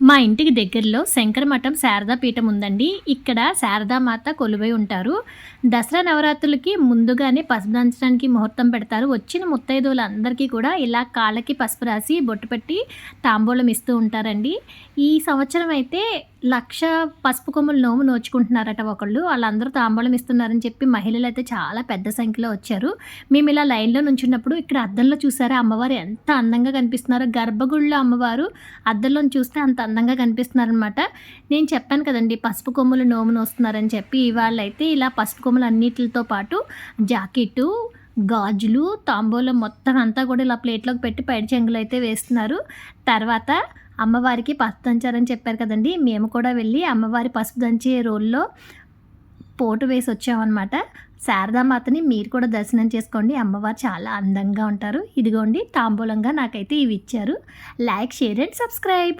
మా ఇంటికి దగ్గరలో శంకరమఠం శారదా పీఠం ఉందండి. ఇక్కడ శారదామాత కొలువై ఉంటారు. దసరా నవరాత్రులకి ముందుగానే పసుపు దంచడానికి ముహూర్తం పెడతారు. వచ్చిన ముత్తైదువులందరికీ కూడా ఇలా కాళ్ళకి పసుపు రాసి బొట్టు పెట్టి తాంబూలం ఇస్తూ ఉంటారండి. ఈ సంవత్సరం అయితే 1,00,000 పసుపు కొమ్ములు నోము నోచుకుంటున్నారట ఒకళ్ళు. వాళ్ళందరూ తాంబూలం ఇస్తున్నారని చెప్పి మహిళలైతే చాలా పెద్ద సంఖ్యలో వచ్చారు. మేము ఇలా లైన్‌లో నుంచున్నప్పుడు ఇక్కడ అద్దంలో చూసారా అమ్మవారు ఎంత అందంగా కనిపిస్తున్నారో. గర్భగుడిలో అమ్మవారు అద్దంలోని చూస్తే అంత అందంగా కనిపిస్తున్నారనమాట. నేను చెప్పాను కదండీ పసుపు కొమ్ములు నోము నోస్తున్నారని చెప్పి. ఇవాళైతే ఇలా పసుపు కొమ్ములు అన్నిటితో పాటు జాకెట్టు, గాజులు, తాంబూలం మొత్తం అంతా కూడా ఇలా ప్లేట్‌లోకి పెట్టి పైడి చెంగులో అయితే వేస్తున్నారు. తర్వాత అమ్మవారికి పసుపు దంచారని చెప్పారు కదండీ! మేము కూడా వెళ్ళి అమ్మవారి పసుపు దంచే రోల్లో పోటు వేసి వచ్చామన్నమాట. శారదామాతని మీరు కూడా దర్శనం చేసుకోండి. అమ్మవారు చాలా అందంగా ఉంటారు. ఇదిగోండి తాంబూలంగా నాకైతే ఇవి ఇచ్చారు. Like, share and subscribe.